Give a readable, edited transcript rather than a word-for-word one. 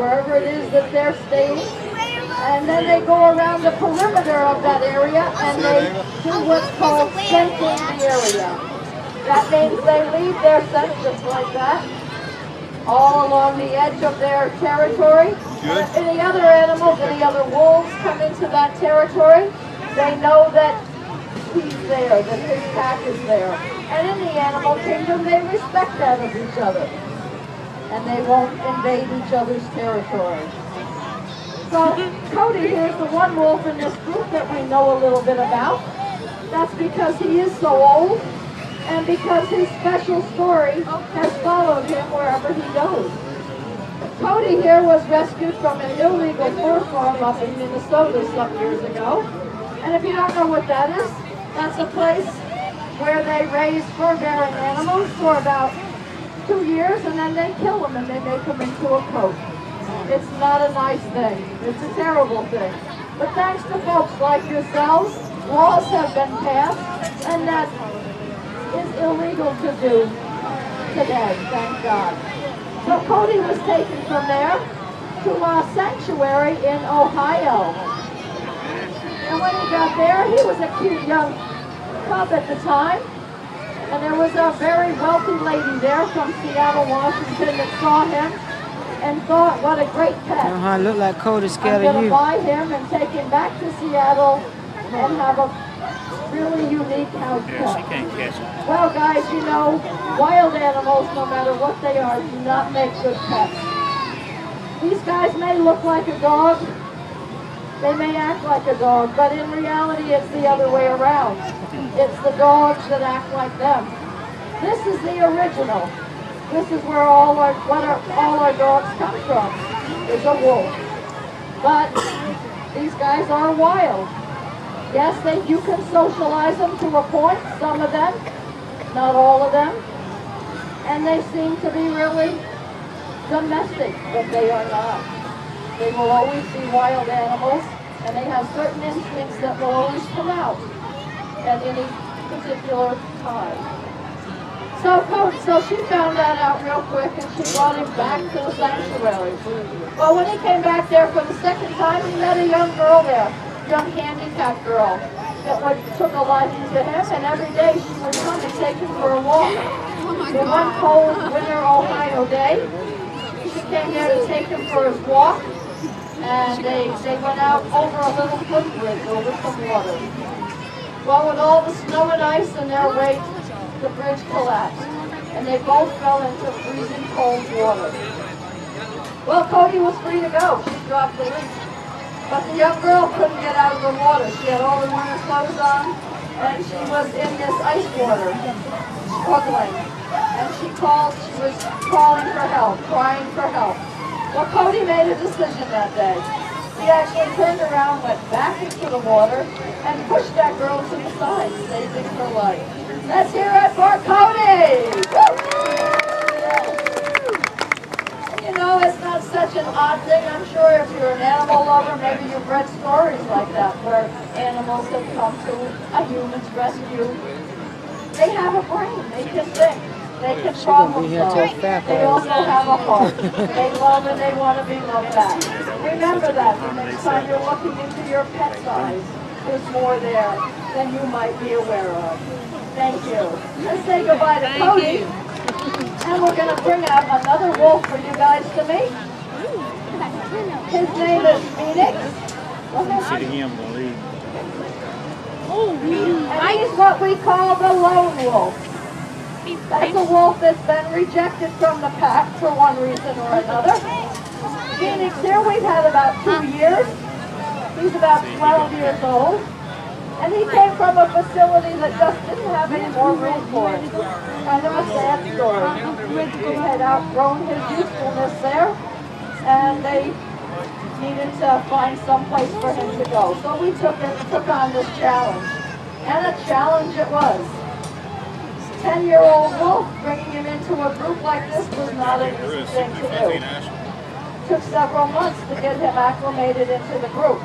wherever it is that they're staying. And then they go around the perimeter of that area and they do what's called scenting the area. That means they leave their scent just like that, all along the edge of their territory. And if any other animals, any other wolves come into that territory, they know that he's there, that his pack is there. And in the animal kingdom, they respect that of each other. And they won't invade each other's territory. So Cody here's the one wolf in this group that we know a little bit about. That's because he is so old and because his special story has followed him wherever he goes. Cody here was rescued from an illegal fur farm up in Minnesota some years ago. And if you don't know what that is, that's a place where they raise fur-bearing animals for about 2 years and then they kill them and they make them into a coat. It's not a nice thing. It's a terrible thing. But thanks to folks like yourselves, laws have been passed, and that is illegal to do today, thank God. So Cody was taken from there to a sanctuary in Ohio. And when he got there, he was a cute young cub at the time. And there was a very wealthy lady there from Seattle, Washington that saw him and thought, what a great pet. Look like Cody's scared I'm of you. going to buy him and take him back to Seattle and have a really unique house pet. Yeah, she can't catch it. Well, guys, you know, wild animals, no matter what they are, do not make good pets. These guys may look like a dog, they may act like a dog, but in reality it's the other way around. It's the dogs that act like them. This is the original. This is where all our dogs come from, is a wolf. But these guys are wild. Yes, you can socialize them to a point, some of them, not all of them. And they seem to be really domestic, but they are not. They will always be wild animals, and they have certain instincts that will always come out at any particular time. So she found that out real quick, and she brought him back to the sanctuary. Well, when he came back there for the second time, he met a young girl there, young handicapped girl, that took a liking to him, and every day she would come and take him for a walk. So one cold winter Ohio day, she came there to take him for his walk, and they went out over a little footbridge over some water. Well, with all the snow and ice in their wake, the bridge collapsed, and they both fell into freezing cold water. Well, Cody was free to go. She dropped the leash. But the young girl couldn't get out of the water. She had all her winter clothes on, and she was in this ice water, struggling. And she was calling for help, crying for help. Well, Cody made a decision that day. He actually turned around, went back into the water, and pushed that girl to the side, saving her life. Let's hear it for Cody! You know, it's not such an odd thing. I'm sure if you're an animal lover, maybe you've read stories like that where animals have come to a human's rescue. They have a brain. They can think. They can problem solve. They also have a heart. They love and they want to be loved back. Remember that the next time you're looking into your pet's eyes, there's more there than you might be aware of. Thank you. Let's say goodbye to Cody. And we're going to bring out another wolf for you guys to meet. His name is Phoenix. And he's what we call the lone wolf. That's a wolf that's been rejected from the pack for one reason or another. Phoenix here we've had about 2 years. He's about 12 years old. And he came from a facility that just didn't have any more room for him. Kind of a sad story. He had outgrown his usefulness there, and they needed to find some place for him to go. So we took on this challenge. And a challenge it was. 10-year-old wolf, bringing him into a group like this was not an easy thing to do. It took several months to get him acclimated into the group.